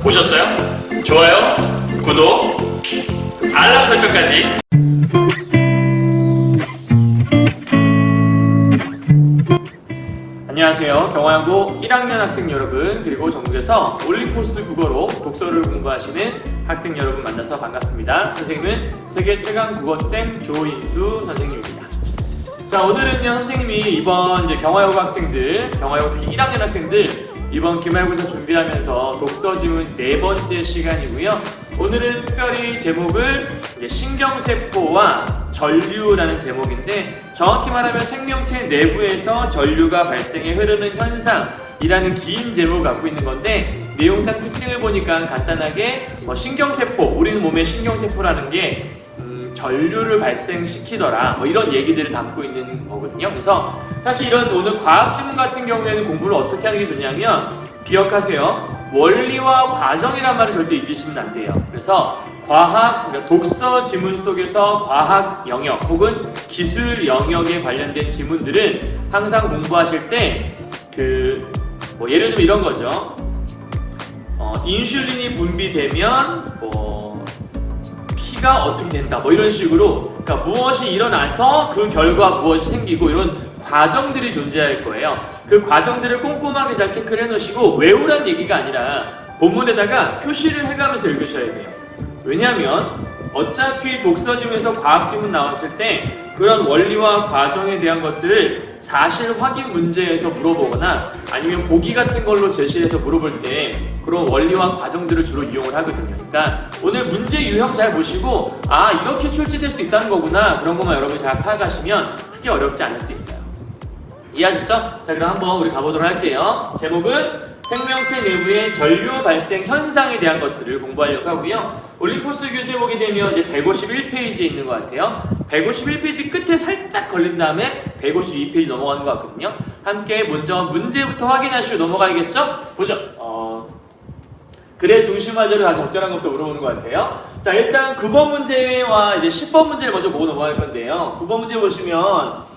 보셨어요? 좋아요, 구독, 알람 설정까지. 안녕하세요. 경화여고 1학년 학생 여러분, 그리고 전국에서 올림포스 국어로 독서를 공부하시는 학생 여러분 만나서 반갑습니다. 선생님은 세계 최강 국어쌤 조인수 선생님입니다. 자, 오늘은요, 선생님이 이번 경화여고 학생들, 경화여고 특히 1학년 학생들 이번 기말고사 준비하면서 독서 지문 4번째 시간이고요. 오늘은 특별히 제목을 신경세포와 전류라는 제목인데, 정확히 말하면 생명체 내부에서 전류가 발생해 흐르는 현상이라는 긴 제목을 갖고 있는 건데, 내용상 특징을 보니까 간단하게 신경세포, 우리 몸의 신경세포라는 게 전류를 발생시키더라, 이런 얘기들을 담고 있는 거거든요. 그래서 사실 이런 오늘 과학 지문 같은 경우에는 공부를 어떻게 하는 게 좋냐면, 기억하세요. 원리와 과정이란 말을 절대 잊으시면 안 돼요. 그래서 과학, 그러니까 독서 지문 속에서 과학 영역 혹은 기술 영역에 관련된 지문들은 항상 공부하실 때 예를 들면 이런 거죠. 인슐린이 분비되면 피가 어떻게 된다, 이런 식으로, 그러니까 무엇이 일어나서 그 결과 무엇이 생기고, 이런 과정들이 존재할 거예요. 그 과정들을 꼼꼼하게 잘 체크를 해놓으시고, 외우란 얘기가 아니라 본문에다가 표시를 해가면서 읽으셔야 돼요. 왜냐하면 어차피 독서지문에서 과학지문 나왔을 때 그런 원리와 과정에 대한 것들을 사실 확인 문제에서 물어보거나 아니면 보기 같은 걸로 제시해서 물어볼 때 그런 원리와 과정들을 주로 이용을 하거든요. 그러니까 오늘 문제 유형 잘 보시고, 이렇게 출제될 수 있다는 거구나, 그런 것만 여러분이 잘 파악하시면 크게 어렵지 않을 수 있어요. 이해하셨죠? 자, 그럼 한번 우리 가보도록 할게요. 제목은 생명체 내부의 전류 발생 현상에 대한 것들을 공부하려고 하고요. 올림포스 교재 보게 되면 이제 151페이지에 있는 것 같아요. 151페이지 끝에 살짝 걸린 다음에 152페이지 넘어가는 것 같거든요. 함께 먼저 문제부터 확인하시고 넘어가야겠죠? 보죠. 글의 중심화제로 다 적절한 것부터 물어보는 것 같아요. 자, 일단 9번 문제와 이제 10번 문제를 먼저 보고 넘어갈 건데요. 9번 문제 보시면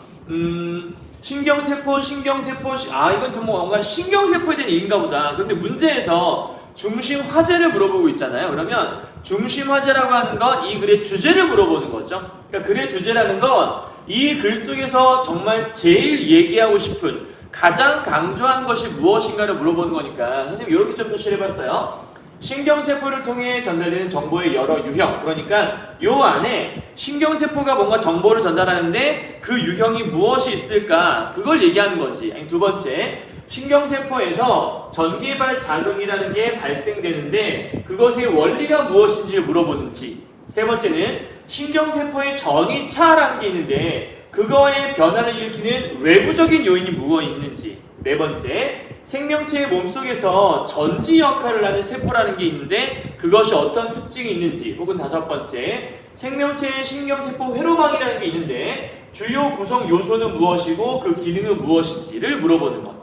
신경세포, 이건 정말 뭔가 신경세포에 대한 얘기인가 보다. 근데 문제에서 중심화제를 물어보고 있잖아요. 그러면 중심화제라고 하는 건 이 글의 주제를 물어보는 거죠. 그러니까 글의 주제라는 건 이 글 속에서 정말 제일 얘기하고 싶은, 가장 강조하는 것이 무엇인가를 물어보는 거니까, 선생님 이렇게 좀 표시를 해봤어요. 신경세포를 통해 전달되는 정보의 여러 유형, 그러니까 요 안에 신경세포가 뭔가 정보를 전달하는데 그 유형이 무엇이 있을까, 그걸 얘기하는 건지. 아니, 두 번째, 신경세포에서 전개발 작용이라는 게 발생되는데 그것의 원리가 무엇인지를 물어보는지. 세 번째는 신경세포의 전이차라는 게 있는데 그거의 변화를 일으키는 외부적인 요인이 무엇이 있는지. 네 번째, 생명체의 몸속에서 전지 역할을 하는 세포라는 게 있는데 그것이 어떤 특징이 있는지. 혹은 다섯 번째, 생명체의 신경세포 회로망이라는 게 있는데 주요 구성 요소는 무엇이고 그 기능은 무엇인지를 물어보는 것.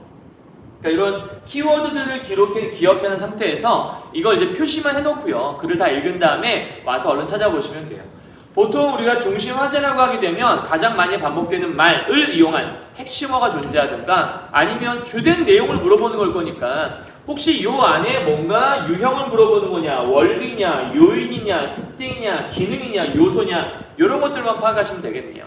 그러니까 이런 키워드들을 기억하는 상태에서 이걸 이제 표시만 해놓고요. 글을 다 읽은 다음에 와서 얼른 찾아보시면 돼요. 보통 우리가 중심화제라고 하게 되면 가장 많이 반복되는 말을 이용한 핵심어가 존재하든가 아니면 주된 내용을 물어보는 걸 거니까, 혹시 요 안에 뭔가 유형을 물어보는 거냐, 원리냐, 요인이냐, 특징이냐, 기능이냐, 요소냐, 이런 것들만 파악하시면 되겠네요.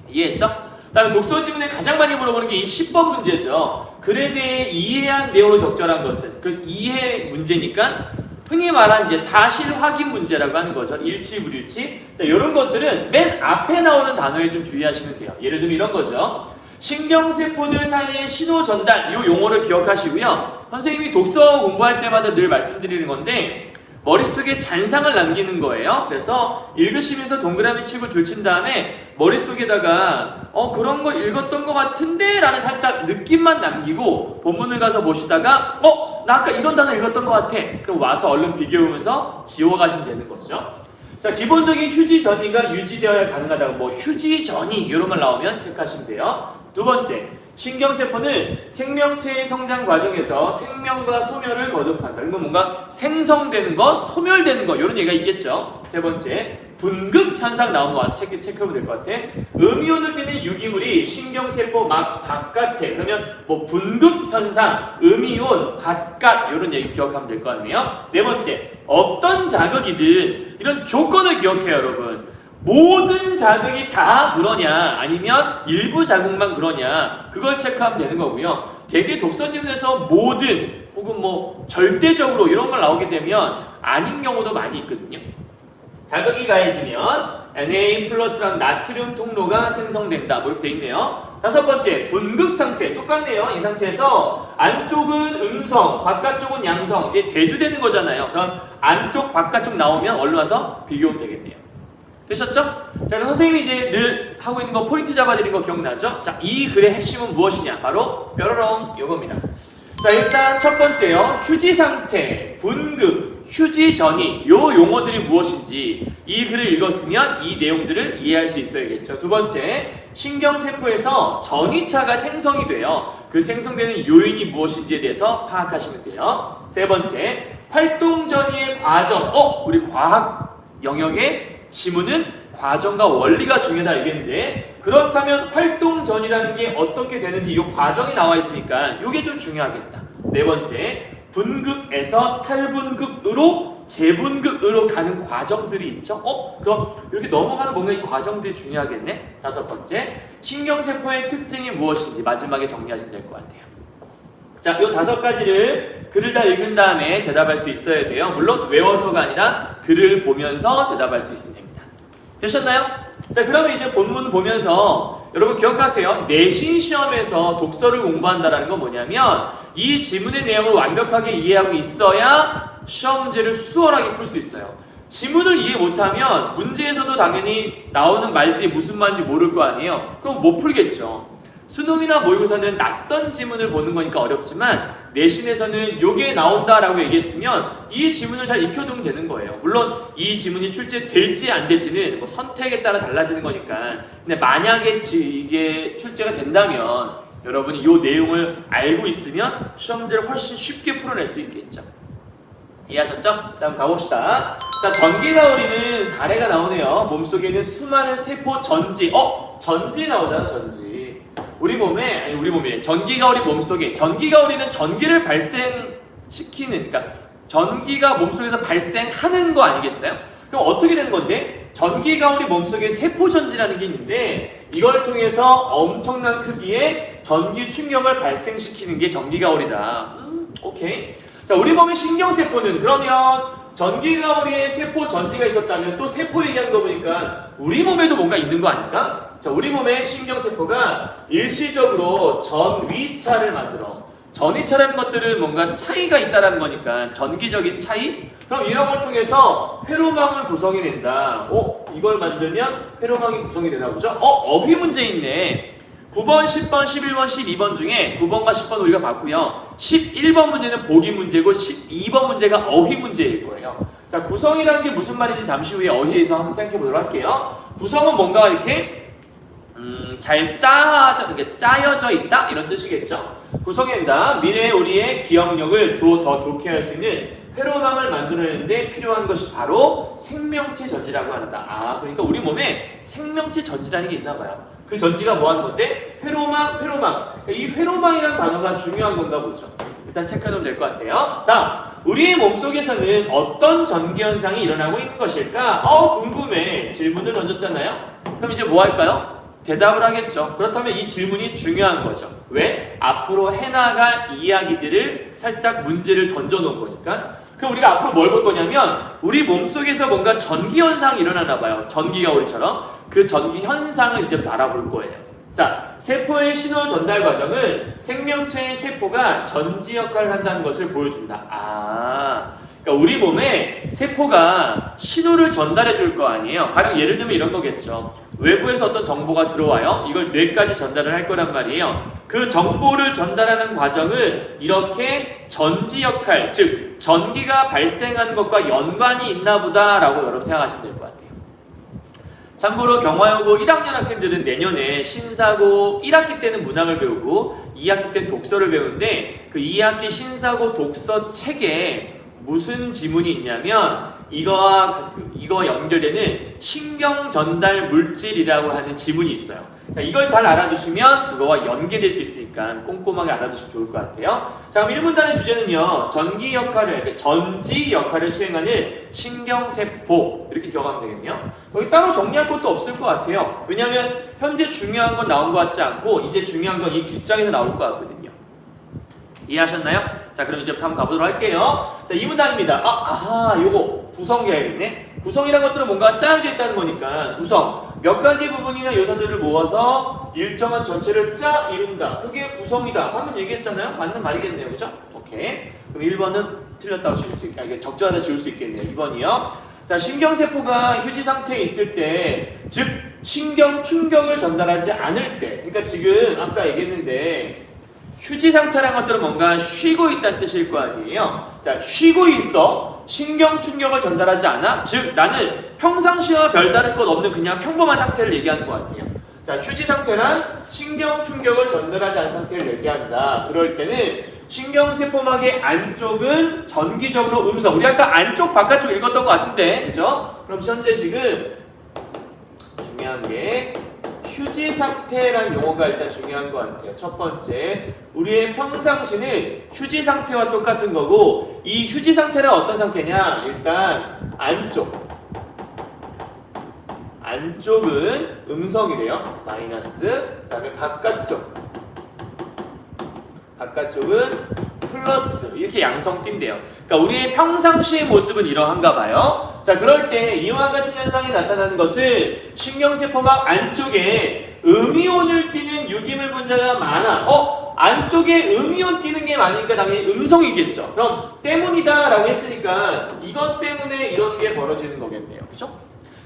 이해했죠? 다음에 독서 지문에 가장 많이 물어보는 게 이 10번 문제죠. 글에 대해 이해한 내용으로 적절한 것은, 그 이해 문제니까 흔히 말한 이제 사실 확인 문제라고 하는 거죠. 일치, 불일치. 자, 이런 것들은 맨 앞에 나오는 단어에 좀 주의하시면 돼요. 예를 들면 이런 거죠. 신경세포들 사이의 신호 전달, 이 용어를 기억하시고요. 선생님이 독서 공부할 때마다 늘 말씀드리는 건데, 머릿속에 잔상을 남기는 거예요. 그래서 읽으시면서 동그라미 치고 줄친 다음에 머릿속에다가 그런 거 읽었던 것 같은데 라는 살짝 느낌만 남기고 본문을 가서 보시다가 나 아까 이런 단어 읽었던 것 같아. 그럼 와서 얼른 비교해보면서 지워가시면 되는 거죠. 자, 기본적인 휴지 전이가 유지되어야 가능하다고, 휴지 전이 이런 말 나오면 체크하시면 돼요. 두 번째, 신경세포는 생명체의 성장 과정에서 생명과 소멸을 거듭한다. 그러면 뭔가 생성되는 것, 소멸되는 것 이런 얘기가 있겠죠. 세 번째, 분극 현상 나오면 와서 체크하면 될 것 같아. 음이온을 띠는 유기물이 신경세포 막 바깥에, 그러면 뭐 분극 현상, 음이온, 바깥 이런 얘기 기억하면 될 것 같네요. 네 번째, 어떤 자극이든 이런 조건을 기억해요, 여러분. 모든 자극이 다 그러냐 아니면 일부 자극만 그러냐 그걸 체크하면 되는 거고요. 대개 독서지문에서 모든 혹은 뭐 절대적으로 이런 걸 나오게 되면 아닌 경우도 많이 있거든요. 자극이 가해지면 Na 플러스랑 나트륨 통로가 생성된다. 뭐 이렇게 돼 있네요. 다섯 번째, 분극 상태. 똑같네요. 이 상태에서 안쪽은 음성, 바깥쪽은 양성. 이제 대두되는 거잖아요. 그럼 안쪽, 바깥쪽 나오면 얼른 와서 비교하면 되겠네요. 되셨죠? 자, 그럼 선생님이 이제 늘 하고 있는 거 포인트 잡아드린 거 기억나죠? 자, 이 글의 핵심은 무엇이냐? 바로 뾰로롱 요겁니다. 자, 일단 첫 번째요. 휴지 상태, 분극, 휴지 전이 요 용어들이 무엇인지 이 글을 읽었으면 이 내용들을 이해할 수 있어야겠죠. 두 번째, 신경세포에서 전이차가 생성이 돼요. 그 생성되는 요인이 무엇인지에 대해서 파악하시면 돼요. 세 번째, 활동 전이의 과정. 우리 과학 영역의 지문은 과정과 원리가 중요하다 얘기했는데 그렇다면 활동 전이라는 게 어떻게 되는지 이 과정이 나와 있으니까 이게 좀 중요하겠다. 네 번째, 분극에서 탈분극으로 재분극으로 가는 과정들이 있죠. 그럼 이렇게 넘어가는 뭔가 이 과정들이 중요하겠네. 다섯 번째, 신경세포의 특징이 무엇인지 마지막에 정리하시면 될 것 같아요. 자, 이 다섯 가지를 글을 다 읽은 다음에 대답할 수 있어야 돼요. 물론 외워서가 아니라 글을 보면서 대답할 수 있으면 됩니다. 되셨나요? 자, 그러면 이제 본문 보면서 여러분 기억하세요. 내신 시험에서 독서를 공부한다는 건 뭐냐면 이 지문의 내용을 완벽하게 이해하고 있어야 시험 문제를 수월하게 풀 수 있어요. 지문을 이해 못하면 문제에서도 당연히 나오는 말들이 무슨 말인지 모를 거 아니에요. 그럼 못 풀겠죠. 수능이나 모의고사는 낯선 지문을 보는 거니까 어렵지만 내신에서는 요게 나온다라고 얘기했으면 이 지문을 잘 익혀두면 되는 거예요. 물론 이 지문이 출제될지 안 될지는 뭐 선택에 따라 달라지는 거니까 근데 만약에 이게 출제가 된다면 여러분이 요 내용을 알고 있으면 시험 문제를 훨씬 쉽게 풀어낼 수 있겠죠. 이해하셨죠? 자, 그럼 가봅시다. 자, 전기가 우리는 사례가 나오네요. 몸속에 있는 수많은 세포 전지. 전지 나오잖아, 전지. 우리 몸에 전기가 우리 몸속에, 전기가 우리는 전기를 발생시키는, 그러니까 전기가 몸속에서 발생하는 거 아니겠어요? 그럼 어떻게 되는 건데? 전기가 우리 몸속에 세포 전지라는 게 있는데 이걸 통해서 엄청난 크기의 전기 충격을 발생시키는 게 전기가오리다. 오케이. 자, 우리 몸의 신경세포는 그러면 전기가오리의 세포 전지가 있었다면 또 세포 얘기하는 거 보니까 우리 몸에도 뭔가 있는 거 아닐까? 자, 우리 몸의 신경세포가 일시적으로 전위차를 만들어. 전위차라는 것들은 뭔가 차이가 있다라는 거니까 전기적인 차이? 그럼 이런 걸 통해서 회로망을 구성해낸다. 이걸 만들면 회로망이 구성이 되나 보죠? 어휘 문제 있네. 9번, 10번, 11번, 12번 중에 9번과 10번 우리가 봤고요. 11번 문제는 보기 문제고 12번 문제가 어휘 문제일 거예요. 자, 구성이라는 게 무슨 말인지 잠시 후에 어휘에서 한번 생각해 보도록 할게요. 구성은 뭔가 이렇게 잘 짜여져 있다? 이런 뜻이겠죠. 구성한다. 미래의 우리의 기억력을 더 좋게 할 수 있는 회로망을 만들어내는데 필요한 것이 바로 생명체 전지라고 한다. 그러니까 우리 몸에 생명체 전지라는 게 있나 봐요. 그 전지가 뭐 하는 건데? 회로망. 이 회로망이라는 단어가 중요한 건가 보죠. 일단 체크해놓으면 될 것 같아요. 다음, 우리의 몸속에서는 어떤 전기 현상이 일어나고 있는 것일까? 궁금해. 질문을 던졌잖아요. 그럼 이제 뭐 할까요? 대답을 하겠죠. 그렇다면 이 질문이 중요한 거죠. 왜? 앞으로 해나갈 이야기들을 살짝 문제를 던져놓은 거니까. 그럼 우리가 앞으로 뭘 볼 거냐면 우리 몸속에서 뭔가 전기 현상이 일어나나 봐요. 전기가 우리처럼. 그 전기 현상을 이제부터 알아볼 거예요. 자, 세포의 신호 전달 과정은 생명체의 세포가 전지 역할을 한다는 것을 보여준다. 그러니까 우리 몸에 세포가 신호를 전달해 줄 거 아니에요. 가령 예를 들면 이런 거겠죠. 외부에서 어떤 정보가 들어와요. 이걸 뇌까지 전달을 할 거란 말이에요. 그 정보를 전달하는 과정은 이렇게 전지 역할, 즉 전기가 발생하는 것과 연관이 있나 보다라고 여러분 생각하시면 될 것 같아요. 참고로 경화여고 1학년 학생들은 내년에 신사고 1학기 때는 문학을 배우고 2학기 때는 독서를 배우는데 그 2학기 신사고 독서 책에 무슨 지문이 있냐면 이거와 연결되는 신경 전달 물질이라고 하는 지문이 있어요. 그러니까 이걸 잘 알아두시면 그거와 연계될 수 있으니까 꼼꼼하게 알아두시면 좋을 것 같아요. 자, 그럼 1문단의 주제는요. 전지 역할을 수행하는 신경세포 이렇게 기억하면 되겠네요. 여기 따로 정리할 것도 없을 것 같아요. 왜냐하면 현재 중요한 건 나온 것 같지 않고 이제 중요한 건 이 뒷장에서 나올 것 같거든요. 이해하셨나요? 자, 그럼 이제부터 한번 가보도록 할게요. 자, 2문단입니다. 요거 구성해야겠네. 구성이란 것들은 뭔가 짜여져 있다는 거니까 구성. 몇 가지 부분이나 요소들을 모아서 일정한 전체를 짜 이룬다. 그게 구성이다. 방금 얘기했잖아요. 맞는 말이겠네요. 그죠? 오케이. 그럼 1번은 틀렸다고 지울 수 있게, 적절하다 지울 수 있겠네요. 2번이요. 자, 신경세포가 휴지 상태에 있을 때, 즉 신경 충격을 전달하지 않을 때. 그러니까 지금 아까 얘기했는데 휴지 상태라는 것들은 뭔가 쉬고 있다는 뜻일 거 아니에요. 자, 쉬고 있어. 신경 충격을 전달하지 않아? 즉 나는 평상시와 별다를 것 없는 그냥 평범한 상태를 얘기하는 것 같아요. 자, 휴지 상태란 신경 충격을 전달하지 않은 상태를 얘기한다. 그럴 때는 신경세포막의 안쪽은 전기적으로 음성. 우리 아까 안쪽 바깥쪽 읽었던 것 같은데, 그죠? 그럼 현재 지금 중요한 게 휴지 상태라는 용어가 일단 중요한 것 같아요. 첫 번째, 우리의 평상시는 휴지 상태와 똑같은 거고 이 휴지 상태는 어떤 상태냐? 일단 안쪽은 음성이래요. 마이너스. 그 다음에 바깥쪽은 플러스. 이렇게 양성 띈대요. 그러니까 우리의 평상시의 모습은 이러한가 봐요. 자, 그럴 때 이와 같은 현상이 나타나는 것은 신경세포막 안쪽에 음이온을 띠는 유기물 분자가 많아. 안쪽에 음이온 띠는 게 많으니까 당연히 음성이겠죠. 그럼 때문이다 라고 했으니까 이것 때문에 이런 게 벌어지는 거겠네요. 그죠?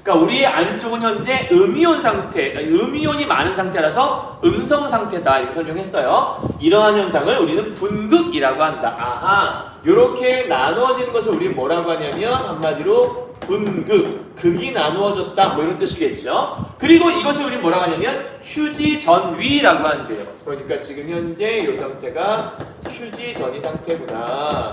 그러니까 우리의 안쪽은 현재 음이온 상태, 음이온이 많은 상태라서 음성 상태다 이렇게 설명했어요. 이러한 현상을 우리는 분극이라고 한다. 아하, 이렇게 나누어지는 것을 우리는 뭐라고 하냐면 한마디로 분극, 극이 나누어졌다 뭐 이런 뜻이겠죠. 그리고 이것을 우리는 뭐라고 하냐면 휴지전위라고 하는데요. 그러니까 지금 현재 이 상태가 휴지전위 상태구나.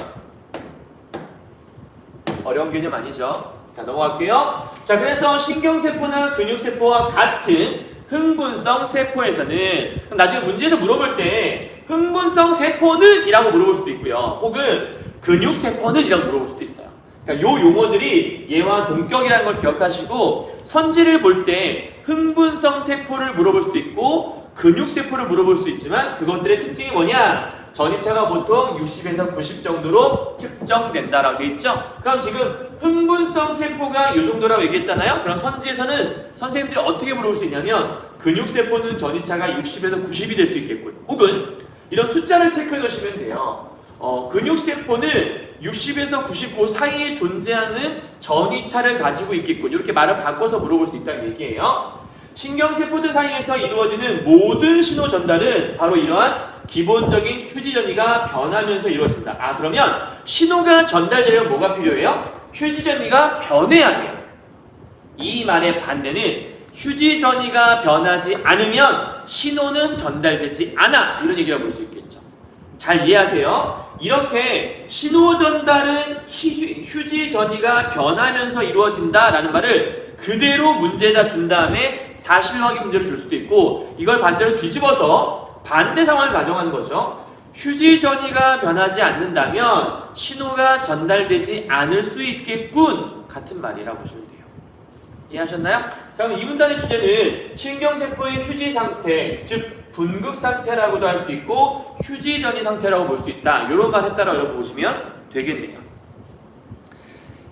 어려운 개념 아니죠? 자, 넘어갈게요. 자, 그래서 신경세포나 근육세포와 같은 흥분성 세포에서는 나중에 문제에서 물어볼 때 흥분성 세포는? 이라고 물어볼 수도 있고요. 혹은 근육세포는? 이라고 물어볼 수도 있어요. 그러니까 요 용어들이 얘와 동격이라는 걸 기억하시고 선지를 볼 때 흥분성 세포를 물어볼 수도 있고 근육세포를 물어볼 수 있지만 그것들의 특징이 뭐냐? 전이차가 보통 60에서 90 정도로 측정된다라고 되어 있죠? 그럼 지금 흥분성 세포가 이 정도라고 얘기했잖아요? 그럼 선지에서는 선생님들이 어떻게 물어볼 수 있냐면 근육세포는 전이차가 60에서 90이 될 수 있겠군. 혹은 이런 숫자를 체크해 놓으시면 돼요. 근육세포는 60에서 95 사이에 존재하는 전이차를 가지고 있겠군. 이렇게 말을 바꿔서 물어볼 수 있다는 얘기예요. 신경세포들 사이에서 이루어지는 모든 신호 전달은 바로 이러한 기본적인 휴지전이가 변하면서 이루어진다. 그러면 신호가 전달되려면 뭐가 필요해요? 휴지전이가 변해야 돼요. 이 말의 반대는 휴지전이가 변하지 않으면 신호는 전달되지 않아. 이런 얘기라고 볼 수 있겠죠. 잘 이해하세요. 이렇게 신호 전달은 휴지전이가 변하면서 이루어진다라는 말을 그대로 문제에다 준 다음에 사실 확인 문제를 줄 수도 있고 이걸 반대로 뒤집어서 반대 상황을 가정하는 거죠. 휴지전이가 변하지 않는다면 신호가 전달되지 않을 수 있겠군. 같은 말이라고 보시면 돼요. 이해하셨나요? 자, 그럼 이 문단의 주제는 신경세포의 휴지 상태, 즉 분극 상태라고도 할 수 있고 휴지전이 상태라고 볼 수 있다. 이런 말 했다라고 여러분 보시면 되겠네요.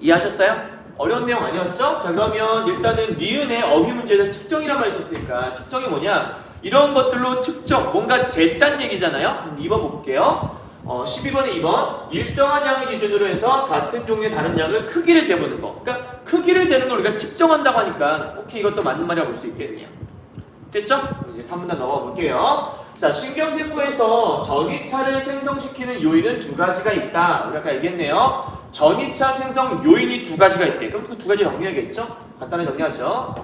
이해하셨어요? 어려운 내용 아니었죠? 자, 그러면 일단은 니은의 어휘 문제에서 측정이란 말이 있었으니까 측정이 뭐냐? 이런 것들로 측정, 뭔가 쟀단 얘기잖아요? 2번 볼게요. 12번에 2번 일정한 양을 기준으로 해서 같은 종류의 다른 양을 크기를 재보는 거. 그러니까 크기를 재는 걸 우리가 측정한다고 하니까 오케이, 이것도 맞는 말이라고 볼 수 있겠네요. 됐죠? 이제 3문단 넘어가 볼게요. 자, 신경세포에서 전이차를 생성시키는 요인은 두 가지가 있다. 우리 아까 얘기했네요. 전이차 생성 요인이 두 가지가 있대. 그럼 그 두 가지 정리해야겠죠? 간단히 정리하죠.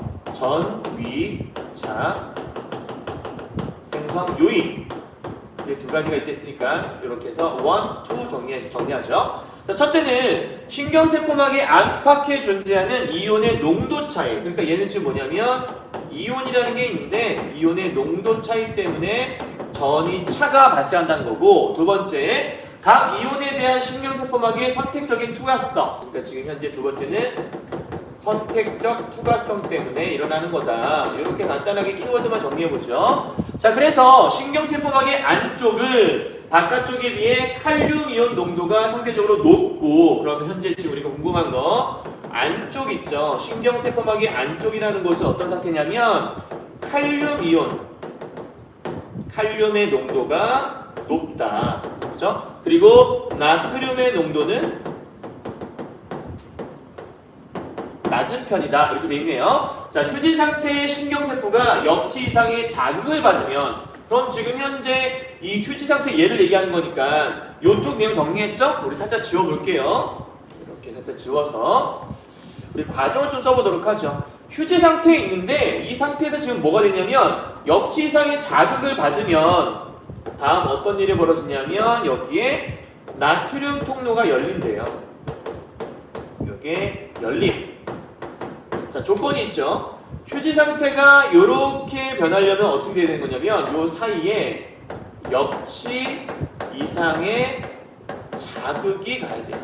전위차 생성 요인. 이제 두 가지가 있겠으니까 이렇게 해서 1, 2 정리하죠. 자, 첫째는 신경세포막의 안팎에 존재하는 이온의 농도 차이. 그러니까 얘는 지금 뭐냐면 이온이라는 게 있는데 이온의 농도 차이 때문에 전이차가 발생한다는 거고, 두 번째, 각 이온에 대한 신경세포막의 선택적인 투과성. 그러니까 지금 현재 두 번째는 선택적 투과성 때문에 일어나는 거다. 이렇게 간단하게 키워드만 정리해보죠. 자, 그래서 신경세포막의 안쪽은 바깥쪽에 비해 칼륨이온 농도가 상대적으로 높고, 그러면 현재 지금 우리가 궁금한 거 안쪽 있죠. 신경세포막의 안쪽이라는 곳은 어떤 상태냐면 칼륨의 농도가 높다. 그렇죠? 그리고 나트륨의 농도는 낮은 편이다. 이렇게 되어 있네요. 자, 휴지 상태의 신경세포가 역치 이상의 자극을 받으면, 그럼 지금 현재 이 휴지 상태 얘를 얘기하는 거니까 이쪽 내용 정리했죠? 우리 살짝 지워볼게요. 이렇게 살짝 지워서 우리 과정을 좀 써보도록 하죠. 휴지 상태에 있는데 이 상태에서 지금 뭐가 되냐면 역치 이상의 자극을 받으면 다음 어떤 일이 벌어지냐면 여기에 나트륨 통로가 열린대요. 여기에 열림. 자, 조건이 있죠. 휴지 상태가 이렇게 변하려면 어떻게 되는 거냐면 이 사이에 역치 이상의 자극이 가야 돼요.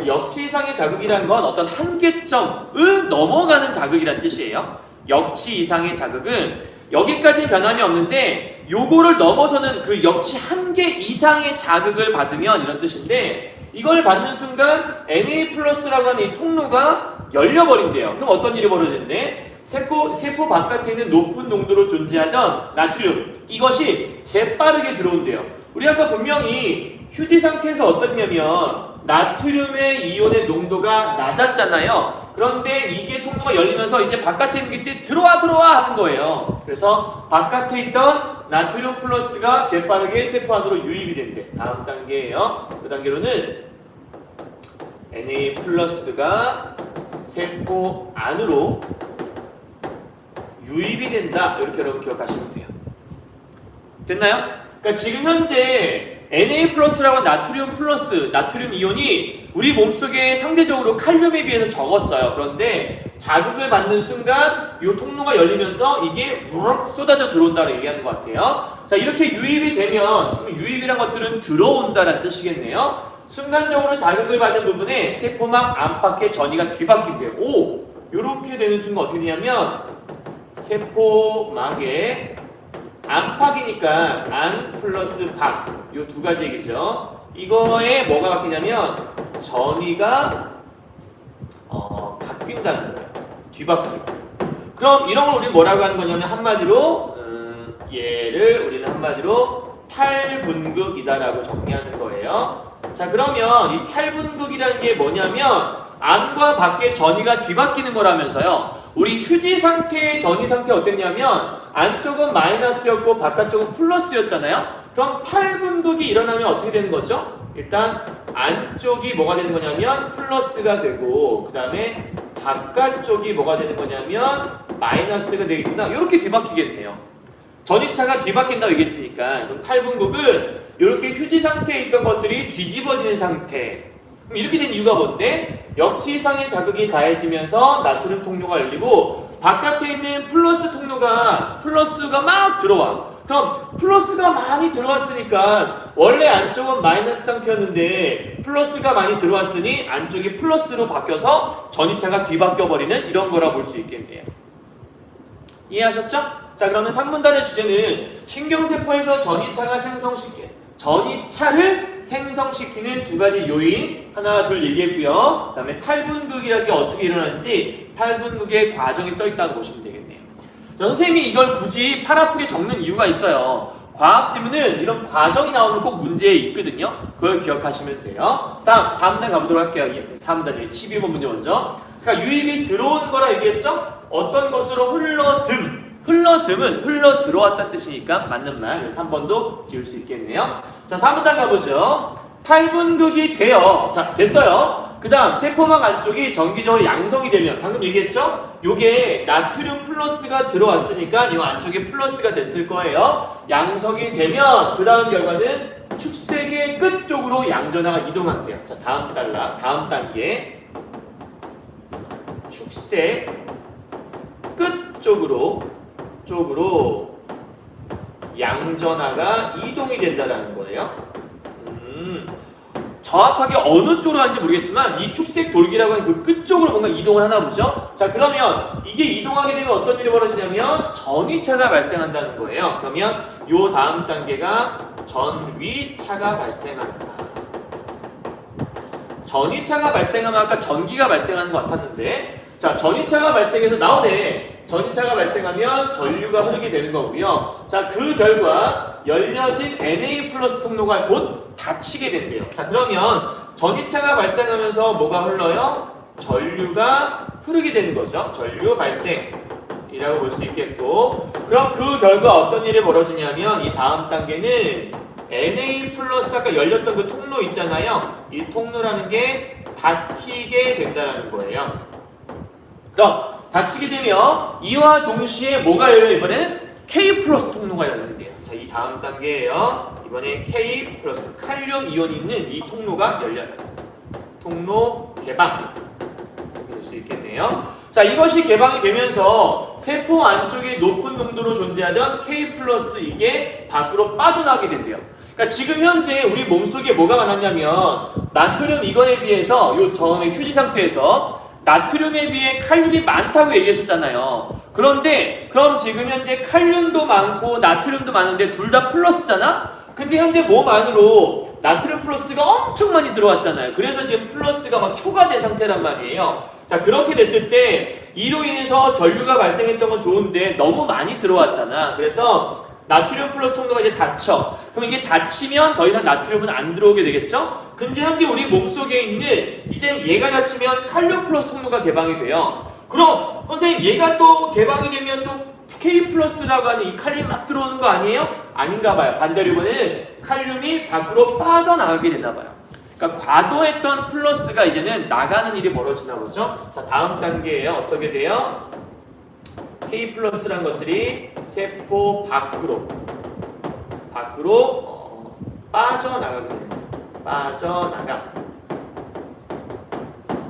역치 이상의 자극이라는 건 어떤 한계점을 넘어가는 자극이란 뜻이에요. 역치 이상의 자극은 여기까지 변함이 없는데 요거를 넘어서는 그 역치 한계 이상의 자극을 받으면 이런 뜻인데, 이걸 받는 순간 Na+라고 하는 이 통로가 열려버린대요. 그럼 어떤 일이 벌어지는데 세포 바깥에 있는 높은 농도로 존재하던 나트륨, 이것이 재빠르게 들어온대요. 우리 아까 분명히 휴지 상태에서 어떻냐면 나트륨의 이온의 농도가 낮았잖아요. 그런데 이게 통로가 열리면서 이제 바깥에 있는 게 들어와 하는 거예요. 그래서 바깥에 있던 나트륨 플러스가 재빠르게 세포 안으로 유입이 된대. 다음 단계예요. 그 단계로는 Na+가 세포 안으로 유입이 된다. 이렇게 여러분 기억하시면 돼요. 됐나요? 그러니까 지금 현재 Na+라고 나트륨 이온이 우리 몸속에 상대적으로 칼륨에 비해서 적었어요. 그런데 자극을 받는 순간 이 통로가 열리면서 이게 무럭 쏟아져 들어온다고 얘기하는 것 같아요. 자, 이렇게 유입이 되면, 유입이란 것들은 들어온다는 뜻이겠네요. 순간적으로 자극을 받은 부분에 세포막 안팎의 전이가 뒤바뀐대요. 오! 이렇게 되는 순간 어떻게 되냐면 세포막의 안팎이니까 안 플러스 밖, 이 두 가지 얘기죠. 이거에 뭐가 바뀌냐면 전이가 바뀐다는 거예요. 뒤바뀌고. 그럼 이런 걸 우리는 뭐라고 하는 거냐면 한마디로 얘를 우리는 한마디로 탈분극이다라고 정리하는 거예요. 자, 그러면 이 탈분극이라는 게 뭐냐면 안과 밖의 전이가 뒤바뀌는 거라면서요. 우리 휴지 상태의 전이 상태 어땠냐면 안쪽은 마이너스였고 바깥쪽은 플러스였잖아요. 그럼 탈분극이 일어나면 어떻게 되는 거죠? 일단 안쪽이 뭐가 되는 거냐면 플러스가 되고, 그 다음에 바깥쪽이 뭐가 되는 거냐면 마이너스가 되겠구나. 이렇게 뒤바뀌겠네요. 전이차가 뒤바뀐다고 얘기했으니까. 그럼 탈분극은 이렇게 휴지 상태에 있던 것들이 뒤집어지는 상태. 그럼 이렇게 된 이유가 뭔데? 역치 이상의 자극이 가해지면서 나트륨 통로가 열리고 바깥에 있는 플러스가 막 들어와. 그럼 플러스가 많이 들어왔으니까 원래 안쪽은 마이너스 상태였는데 플러스가 많이 들어왔으니 안쪽이 플러스로 바뀌어서 전이차가 뒤바뀌어 버리는 이런 거라 볼 수 있겠네요. 이해하셨죠? 자, 그러면 3문단의 주제는 신경세포에서 전이차를 생성시키는 두 가지 요인 하나 둘 얘기했고요. 그 다음에 탈분극이라는 게 어떻게 일어나는지 탈분극의 과정이 써있다고 보시면 되겠네요. 자, 선생님이 이걸 굳이 팔 아프게 적는 이유가 있어요. 과학 지문은 이런 과정이 나오면 꼭 문제에 있거든요. 그걸 기억하시면 돼요. 다음 4문단 가보도록 할게요. 4문단 12번 문제 먼저. 그러니까 유입이 들어오는 거라 얘기했죠? 어떤 것으로 흘러듬은 흘러 들어왔다는 뜻이니까 맞는 말. 그래서 3번도 지울 수 있겠네요. 자, 4문단 가보죠. 탈분극이 되어, 자, 됐어요. 그 다음 세포막 안쪽이 정기적으로 양성이 되면 방금 얘기했죠? 요게 나트륨 플러스가 들어왔으니까 이 안쪽에 플러스가 됐을 거예요. 양성이 되면 그 다음 결과는 축색의 끝 쪽으로 양전하가 이동한대요. 자, 다음 단계 축색 끝 쪽으로 양전하가 이동이 된다는 거예요. 정확하게 어느 쪽으로 하는지 모르겠지만 이 축색 돌기라고 하는 그 끝쪽으로 뭔가 이동을 하나 보죠. 자, 그러면 이게 이동하게 되면 어떤 일이 벌어지냐면 전위차가 발생한다는 거예요. 그러면 요 다음 단계가 전위차가 발생한다. 전위차가 발생하면 아까 전기가 발생하는 것 같았는데, 자, 전위차가 발생해서 나오네. 전위차가 발생하면 전류가 흐르게 되는 거고요. 자, 그 결과 열려진 Na 플러스 통로가 곧 닫히게 된대요. 자, 그러면 전위차가 발생하면서 뭐가 흘러요? 전류가 흐르게 되는 거죠. 전류 발생이라고 볼 수 있겠고, 그럼 그 결과 어떤 일이 벌어지냐면 이 다음 단계는 Na 플러스 아까 열렸던 그 통로 있잖아요. 이 통로라는 게 닫히게 된다는 거예요. 그럼 닫히게 되면 이와 동시에 뭐가 열려요? 이번에는 K 플러스 통로가 열린대요. 자, 이 다음 단계예요. 이번에 K 플러스 칼륨 이온이 있는 이 통로가 열려요. 통로 개방 될 수 있겠네요. 자, 이것이 개방이 되면서 세포 안쪽에 높은 농도로 존재하던 K 플러스 이게 밖으로 빠져나가게 된대요. 그러니까 지금 현재 우리 몸속에 뭐가 많았냐면 나트륨 이거에 비해서 요 처음에 휴지 상태에서 나트륨에 비해 칼륨이 많다고 얘기했었잖아요. 그런데 그럼 지금 현재 칼륨도 많고 나트륨도 많은데 둘 다 플러스잖아? 근데 현재 몸 안으로 나트륨 플러스가 엄청 많이 들어왔잖아요. 그래서 지금 플러스가 막 초과된 상태란 말이에요. 자, 그렇게 됐을 때 이로 인해서 전류가 발생했던 건 좋은데 너무 많이 들어왔잖아. 그래서 나트륨 플러스 통로가 이제 닫혀. 그럼 이게 닫히면 더 이상 나트륨은 안 들어오게 되겠죠? 근데 현재 우리 몸속에 있는 이제 얘가 닫히면 칼륨 플러스 통로가 개방이 돼요. 그럼 선생님 얘가 또 개방이 되면 또 K 플러스라고 하는 이 칼륨이 막 들어오는 거 아니에요? 아닌가 봐요. 반대로 이번에는 칼륨이 밖으로 빠져나가게 되나 봐요. 그러니까 과도했던 플러스가 이제는 나가는 일이 벌어지나 보죠. 자, 다음 단계예요. 어떻게 돼요? K 플러스라는 것들이 세포 밖으로 빠져나가게 됩니다. 빠져나가.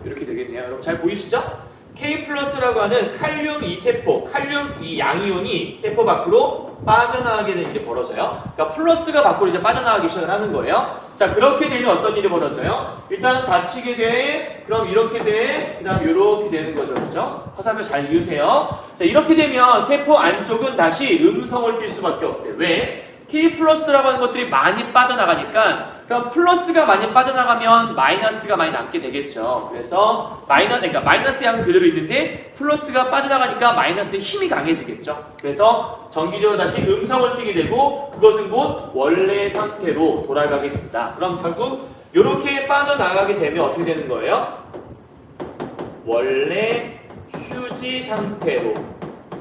이렇게 되겠네요. 여러분 잘 보이시죠? K 플러스라고 하는 칼륨 이 세포, 칼륨 이 양이온이 세포 밖으로 빠져나가게 되는 일이 벌어져요. 그러니까 플러스가 밖으로 이제 빠져나가기 시작을 하는 거예요. 자, 그렇게 되면 어떤 일이 벌어져요? 일단 닫히게 돼, 그럼 이렇게 돼, 그 다음 이렇게 되는 거죠. 그죠? 화살표 잘 이으세요. 자, 이렇게 되면 세포 안쪽은 다시 음성을 띌 수밖에 없대. 왜? K 플러스라고 하는 것들이 많이 빠져나가니까, 그럼 플러스가 많이 빠져나가면 마이너스가 많이 남게 되겠죠. 그래서 그러니까 마이너스 양은 그대로 있는데 플러스가 빠져나가니까 마이너스의 힘이 강해지겠죠. 그래서 정기적으로 다시 음성을 띠게 되고 그것은 곧 원래 상태로 돌아가게 된다. 그럼 결국 이렇게 빠져나가게 되면 어떻게 되는 거예요? 원래 휴지 상태로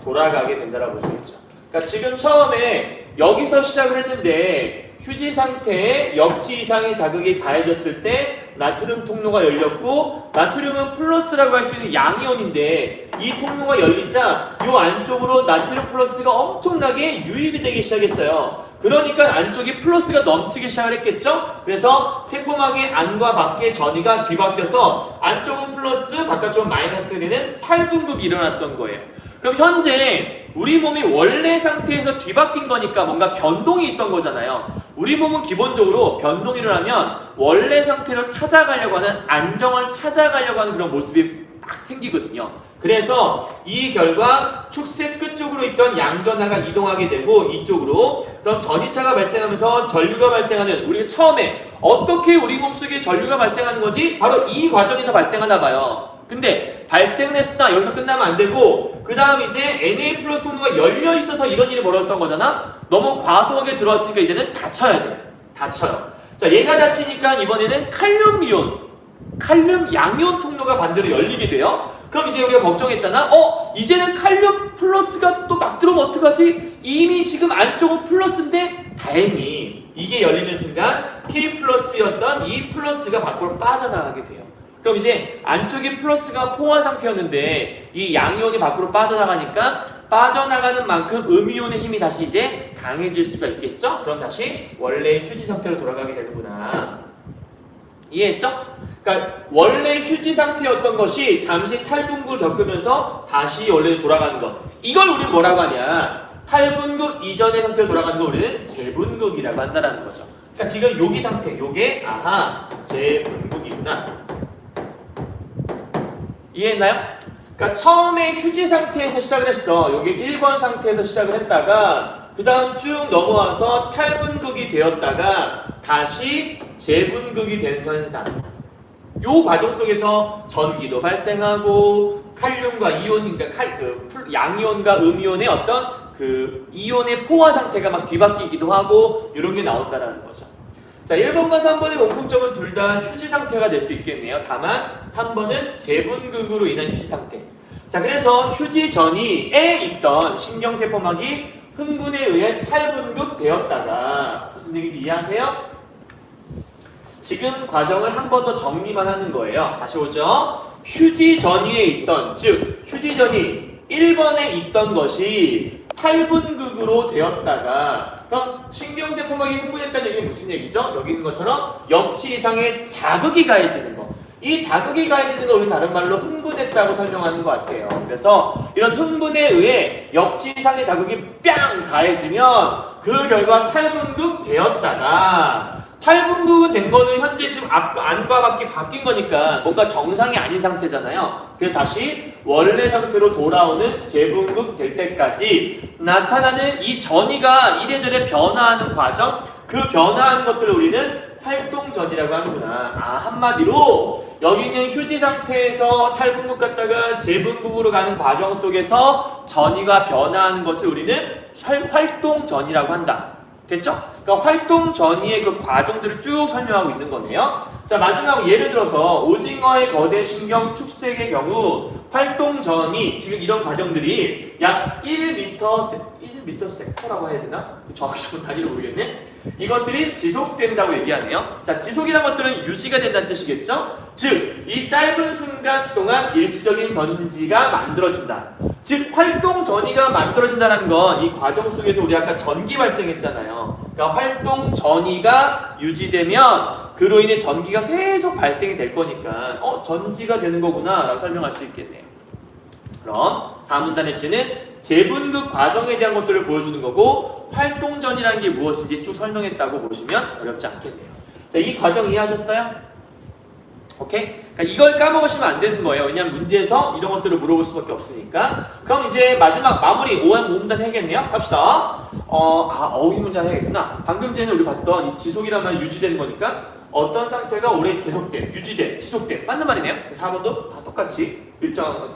돌아가게 된다라고 볼 수 있죠. 그러니까 지금 처음에 여기서 시작을 했는데 휴지 상태에 역치 이상의 자극이 가해졌을 때 나트륨 통로가 열렸고, 나트륨은 플러스라고 할 수 있는 양이온인데 이 통로가 열리자 이 안쪽으로 나트륨 플러스가 엄청나게 유입이 되기 시작했어요. 그러니까 안쪽에 플러스가 넘치기 시작을 했겠죠? 그래서 세포막의 안과 밖의 전이가 뒤바뀌어서 안쪽은 플러스, 바깥쪽은 마이너스가 되는 탈분극이 일어났던 거예요. 그럼 현재 우리 몸이 원래 상태에서 뒤바뀐 거니까 뭔가 변동이 있던 거잖아요. 우리 몸은 기본적으로 변동이 일어나면 원래 상태로 찾아가려고 하는, 안정을 찾아가려고 하는 그런 모습이 막 생기거든요. 그래서 이 결과 축색 끝쪽으로 있던 양전하가 이동하게 되고 이쪽으로, 그럼 전이차가 발생하면서 전류가 발생하는, 우리가 처음에 어떻게 우리 몸속에 전류가 발생하는 거지? 바로 이 과정에서 발생하나 봐요. 근데 발생은 했으나 여기서 끝나면 안 되고 그 다음 이제 Na 플러스 통로가 열려 있어서 이런 일이 벌어졌던 거잖아. 너무 과도하게 들어왔으니까 이제는 닫혀야 돼. 닫혀요. 자, 얘가 닫히니까 이번에는 칼륨 이온, 칼륨 양이온 통로가 반대로 열리게 돼요. 그럼 이제 우리가 걱정했잖아. 이제는 칼륨 플러스가 또 막 들어오면 어떡하지? 이미 지금 안쪽은 플러스인데 다행히 이게 열리는 순간 K 플러스였던 이 플러스가 밖으로 빠져나가게 돼요. 그럼 이제 안쪽에 플러스가 포화 상태였는데 이 양이온이 밖으로 빠져나가니까 빠져나가는 만큼 음이온의 힘이 다시 이제 강해질 수가 있겠죠? 그럼 다시 원래의 휴지 상태로 돌아가게 되는구나. 이해했죠? 그러니까 원래 휴지 상태였던 것이 잠시 탈분극을 겪으면서 다시 원래로 돌아가는 것. 이걸 우리는 뭐라고 하냐? 탈분극 이전의 상태로 돌아가는 걸 우리는 재분극이라고 한다는 거죠. 그러니까 지금 여기 상태, 요게 아하 재분극이구나. 이해했나요? 그러니까 처음에 휴지 상태에서 시작을 했어. 여기 1번 상태에서 시작을 했다가 그 다음 쭉 넘어와서 탈분극이 되었다가 다시 재분극이 되는 현상. 요 과정 속에서 전기도 발생하고 칼륨과 이온, 그러니까 양이온과 음이온의 어떤 그 이온의 포화 상태가 막 뒤바뀌기도 하고 이런 게 나온다라는 거죠. 자, 1번과 3번의 공통점은 둘 다 휴지 상태가 될 수 있겠네요. 다만 3번은 재분극으로 인한 휴지 상태. 자, 그래서 휴지 전이에 있던 신경세포막이 흥분에 의해 탈분극 되었다가 무슨 얘기인지 이해하세요? 지금 과정을 한 번 더 정리만 하는 거예요. 다시 오죠. 휴지 전위에 있던, 즉 휴지 전위 1번에 있던 것이 탈분극으로 되었다가 그럼 신경세포막이 흥분했다는 얘기는 무슨 얘기죠? 여기 있는 것처럼 역치 이상의 자극이 가해지는 거. 이 자극이 가해지는 걸 우리는 다른 말로 흥분했다고 설명하는 것 같아요. 그래서 이런 흥분에 의해 역치 이상의 자극이 뺨 가해지면 그 결과 탈분극 되었다가 탈분극은 된 거는 현재 지금 안과 밖이 바뀐 거니까 뭔가 정상이 아닌 상태잖아요. 그래서 다시 원래 상태로 돌아오는 재분극 될 때까지 나타나는 이 전이가 이래저래 변화하는 과정, 그 변화하는 것들을 우리는 활동전이라고 하는구나. 아, 한마디로 여기 있는 휴지 상태에서 탈분극 갔다가 재분극으로 가는 과정 속에서 전이가 변화하는 것을 우리는 활동전이라고 한다. 됐죠? 그러니까 활동 전이의 그 과정들을 쭉 설명하고 있는 거네요. 자, 마지막으로 예를 들어서 오징어의 거대 신경 축색의 경우 활동 전이 지금 이런 과정들이 약 1m세라고 해야 되나? 정확히 좀 단위를 모르겠네. 이것들이 지속된다고 얘기하네요. 자, 지속이라는 것들은 유지가 된다는 뜻이겠죠? 즉, 이 짧은 순간 동안 일시적인 전지가 만들어진다. 즉, 활동 전이가 만들어진다는 건 이 과정 속에서 우리 아까 전기 발생했잖아요. 그러니까 활동 전이가 유지되면 그로 인해 전기가 계속 발생이 될 거니까 전지가 되는 거구나 라고 설명할 수 있겠네요. 그럼 4문단의 주제는 재분극 과정에 대한 것들을 보여주는 거고 활동전이라는 게 무엇인지 쭉 설명했다고 보시면 어렵지 않겠네요. 자, 이 과정 이해하셨어요? 오케이? 그러니까 이걸 까먹으시면 안 되는 거예요. 왜냐하면 문제에서 이런 것들을 물어볼 수밖에 없으니까. 그럼 이제 마지막 마무리 5문단 해야겠네요. 갑시다. 어휘 문장 해야겠구나. 방금 전에 우리 봤던 이 지속이란 말이 유지되는 거니까 어떤 상태가 오래 계속돼, 유지돼, 지속돼. 맞는 말이네요. 4번도 다 똑같이 일정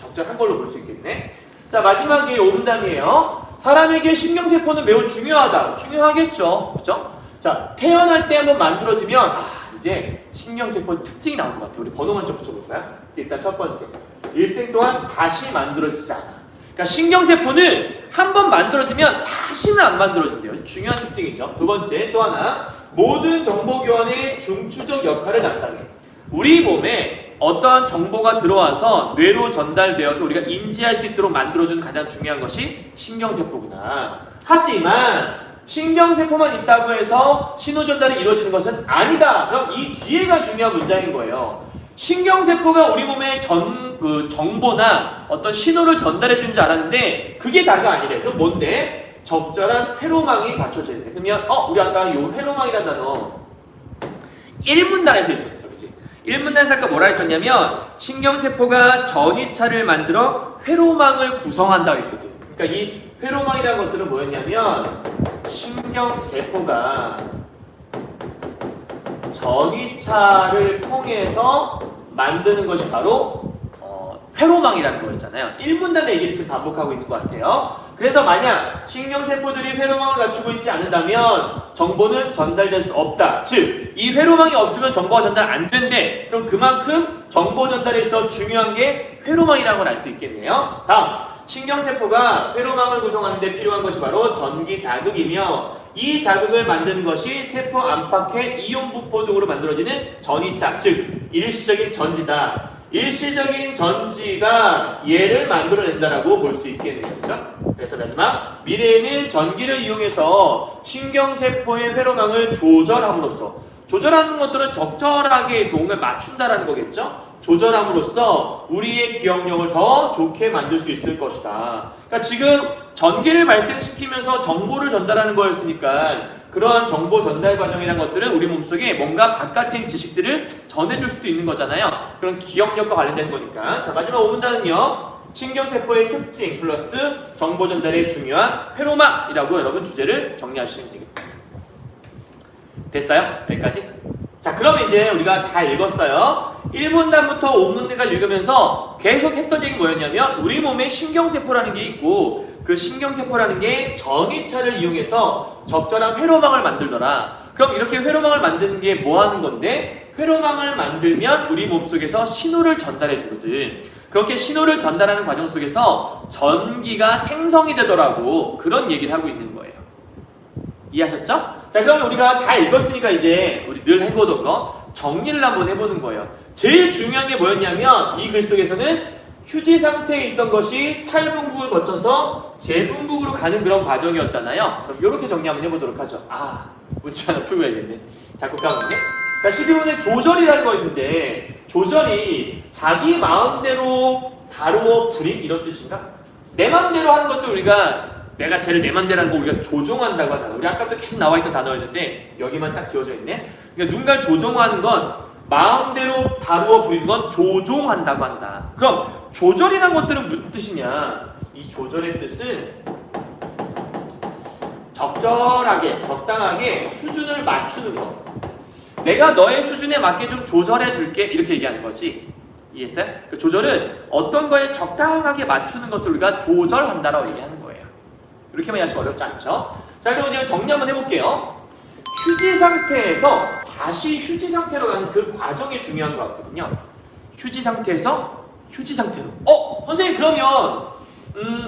적절한 걸로 볼 수 있겠네. 자, 마지막이 5문단이에요. 사람에게 신경세포는 매우 중요하다. 중요하겠죠. 그렇죠? 자, 태어날 때 한번 만들어지면 이제 신경세포 특징이 나오는 것 같아요. 우리 번호 먼저 붙여볼까요? 일단 첫 번째, 일생 동안 다시 만들어지지 않아. 그러니까 신경세포는 한번 만들어지면 다시는 안 만들어진대요. 중요한 특징이죠. 두 번째, 또 하나, 모든 정보 교환의 중추적 역할을 담당해. 우리 몸에 어떠한 정보가 들어와서 뇌로 전달되어서 우리가 인지할 수 있도록 만들어주는 가장 중요한 것이 신경세포구나. 하지만 신경세포만 있다고 해서 신호 전달이 이루어지는 것은 아니다. 그럼 이 뒤에가 중요한 문장인 거예요. 신경세포가 우리 몸에 정보나 어떤 신호를 전달해 주는 줄 알았는데 그게 다가 아니래. 그럼 뭔데? 적절한 회로망이 갖춰져야 돼. 그러면 우리 아까 이 회로망이라는 단어 1문단에서 있었어. 그치? 1문단에서 아까 뭐라 했었냐면 신경세포가 전이차를 만들어 회로망을 구성한다고 했거든. 그러니까 이 회로망이라는 것들은 뭐였냐면 신경세포가 전이차를 통해서 만드는 것이 바로 회로망이라는 거였잖아요. 1문단의 얘기를 지금 반복하고 있는 것 같아요. 그래서 만약 신경세포들이 회로망을 갖추고 있지 않는다면 정보는 전달될 수 없다. 즉, 이 회로망이 없으면 정보가 전달 안 된대. 그럼 그만큼 정보 전달에 있어 중요한 게 회로망이라는 걸 알 수 있겠네요. 다음, 신경세포가 회로망을 구성하는 데 필요한 것이 바로 전기 자극이며 이 자극을 만드는 것이 세포 안팎의 이온부포 등으로 만들어지는 전이차, 즉 일시적인 전지다. 일시적인 전지가 얘를 만들어낸다라고 볼 수 있겠네요. 그래서 마지막 미래에는 전기를 이용해서 신경세포의 회로망을 조절하는 것들은 적절하게 뭔가를 맞춘다라는 거겠죠? 조절함으로써 우리의 기억력을 더 좋게 만들 수 있을 것이다. 그러니까 지금 전기를 발생시키면서 정보를 전달하는 거였으니까 그러한 정보 전달 과정이라는 것들은 우리 몸속에 뭔가 바깥에 있는 지식들을 전해줄 수도 있는 거잖아요. 그런 기억력과 관련된 거니까. 자, 마지막 5문단은요. 신경세포의 특징 플러스 정보 전달에 중요한 회로망이라고 여러분 주제를 정리하시면 되겠다. 됐어요? 여기까지? 자, 그럼 이제 우리가 다 읽었어요. 1문단부터 5문단까지 읽으면서 계속 했던 얘기 뭐였냐면 우리 몸에 신경세포라는 게 있고 그 신경세포라는 게 전이차를 이용해서 적절한 회로망을 만들더라. 그럼 이렇게 회로망을 만드는 게 뭐 하는 건데 회로망을 만들면 우리 몸속에서 신호를 전달해 주거든. 그렇게 신호를 전달하는 과정 속에서 전기가 생성이 되더라고. 그런 얘기를 하고 있는 거예요. 이해하셨죠? 자, 그러면 우리가 다 읽었으니까 이제 우리 늘 해보던 거 정리를 한번 해보는 거예요. 제일 중요한 게 뭐였냐면 이 글 속에서는 휴지 상태에 있던 것이 탈분국을 거쳐서 재분국으로 가는 그런 과정이었잖아요. 그럼 이렇게 정리 한번 해보도록 하죠. 문제 하나 풀고 해야겠네. 자꾸 까먹네. 그러니까 12번에 조절이라는 거 있는데 조절이 자기 마음대로 다루어 부림 이런 뜻인가? 내 마음대로 하는 것도 내가 쟤를 내 맘대로 하는 거 우리가 조종한다고 하잖아. 우리 아까부터 계속 나와있던 단어였는데 여기만 딱 지워져 있네. 그러니까 누군가를 조종하는 건 마음대로 다루어 부리는 건 조종한다고 한다. 그럼 조절이라는 것들은 무슨 뜻이냐? 이 조절의 뜻은 적절하게, 적당하게 수준을 맞추는 거. 내가 너의 수준에 맞게 좀 조절해 줄게 이렇게 얘기하는 거지. 이해했어요? 그 조절은 어떤 거에 적당하게 맞추는 것들 우리가 조절한다라고 얘기하는 거예요. 이렇게만 이해하시면 어렵지 않죠? 자, 그럼 이제 정리 한번 해볼게요. 휴지 상태에서 다시 휴지 상태로 가는 그 과정이 중요한 것 같거든요. 휴지 상태에서 휴지 상태로. 선생님 그러면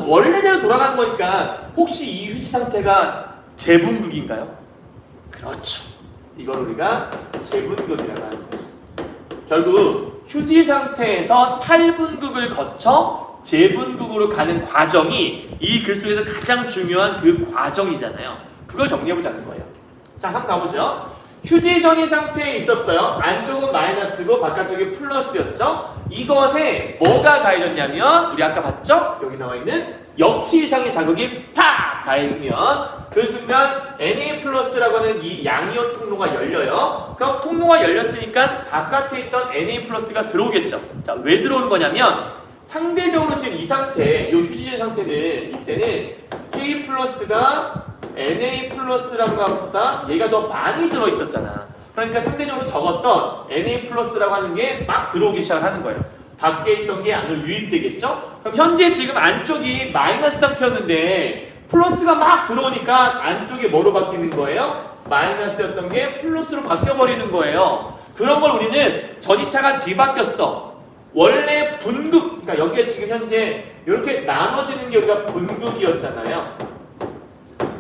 원래대로 돌아가는 거니까 혹시 이 휴지 상태가 재분극인가요? 그렇죠. 이걸 우리가 재분극이라고 하는 거죠. 결국 휴지 상태에서 탈분극을 거쳐 재분극으로 가는 과정이 이 글 속에서 가장 중요한 그 과정이잖아요. 그걸 정리해보자는 거예요. 자, 한번 가보죠. 휴지 전이 상태에 있었어요. 안쪽은 마이너스고 바깥쪽이 플러스였죠. 이것에 뭐가 가해졌냐면 우리 아까 봤죠? 여기 나와있는 역치 이상의 자극이 팍 가해지면 그 순간 Na 플러스라고 하는 이 양이온 통로가 열려요. 그럼 통로가 열렸으니까 바깥에 있던 Na 플러스가 들어오겠죠. 자, 왜 들어오는 거냐면 상대적으로 지금 이 상태, 이 휴지전 상태는 이때는 K 플러스가 Na 플러스라는 것보다 얘가 더 많이 들어있었잖아. 그러니까 상대적으로 적었던 Na 플러스라고 하는 게 막 들어오기 시작하는 거예요. 밖에 있던 게 안으로 유입되겠죠? 그럼 현재 지금 안쪽이 마이너스 상태였는데 플러스가 막 들어오니까 안쪽이 뭐로 바뀌는 거예요? 마이너스였던 게 플러스로 바뀌어버리는 거예요. 그런 걸 우리는 전이차가 뒤바뀌었어. 원래 분극, 그러니까 여기에 지금 현재 이렇게 나눠지는 게 우리가 분극이었잖아요.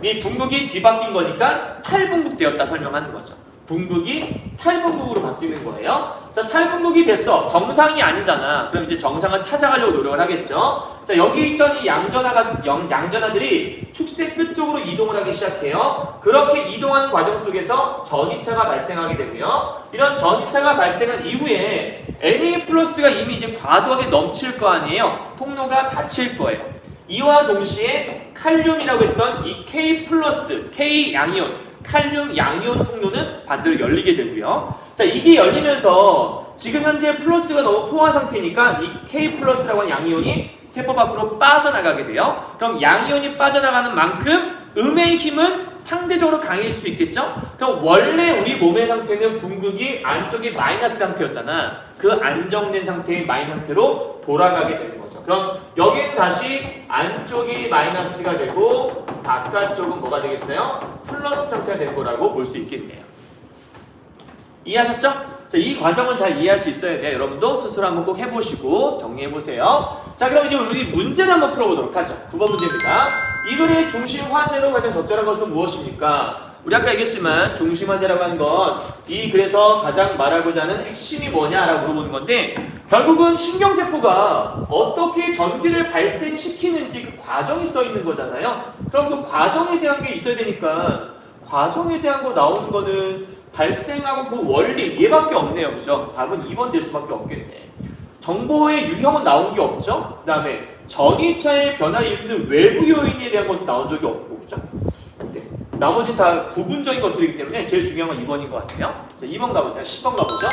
이 분극이 뒤바뀐 거니까 탈분극되었다 설명하는 거죠. 분극이 탈분극으로 바뀌는 거예요. 자, 탈분극이 됐어. 정상이 아니잖아. 그럼 이제 정상을 찾아가려고 노력을 하겠죠. 자, 여기 있던 이 양전하들이 축색 끝쪽으로 이동을 하기 시작해요. 그렇게 이동하는 과정 속에서 전이차가 발생하게 되고요. 이런 전이차가 발생한 이후에 Na 플러스가 이미 이제 과도하게 넘칠 거 아니에요. 통로가 닫힐 거예요. 이와 동시에 칼륨이라고 했던 이 K 플러스, K 양이온, 칼륨 양이온 통로는 반대로 열리게 되고요. 자, 이게 열리면서 지금 현재 플러스가 너무 포화 상태니까 이 K 플러스라고 하는 양이온이 세포 밖으로 빠져나가게 돼요. 그럼 양이온이 빠져나가는 만큼 음의 힘은 상대적으로 강해질 수 있겠죠? 그럼 원래 우리 몸의 상태는 분극이 안쪽이 마이너스 상태였잖아. 그 안정된 상태의 마이너스 상태로 돌아가게 되는 거죠. 그럼 여기는 다시 안쪽이 마이너스가 되고 바깥쪽은 뭐가 되겠어요? 플러스 상태가 된 거라고 볼 수 있겠네요. 이해하셨죠? 자, 이 과정은 잘 이해할 수 있어야 돼요. 여러분도 스스로 한번 꼭 해보시고 정리해보세요. 자, 그럼 이제 우리 문제를 한번 풀어보도록 하죠. 9번 문제입니다. 이 글의 중심 화제로 가장 적절한 것은 무엇입니까? 우리 아까 얘기했지만 중심 화제라고 하는 건 이 글에서 가장 말하고자 하는 핵심이 뭐냐라고 물어보는 건데 결국은 신경세포가 어떻게 전기를 발생시키는지 그 과정이 써 있는 거잖아요. 그럼 그 과정에 대한 게 있어야 되니까 과정에 대한 거 나오는 거는 발생하고 그 원리 얘밖에 없네요. 그죠? 답은 2번 될 수밖에 없겠네. 정보의 유형은 나온 게 없죠? 그 다음에 전이차의 변화를 일으키는 외부 요인에 대한 것도 나온 적이 없고, 그죠? 네. 나머지 다 구분적인 것들이기 때문에 제일 중요한 건 2번인 것 같아요. 자, 2번 가보자. 10번 가보죠.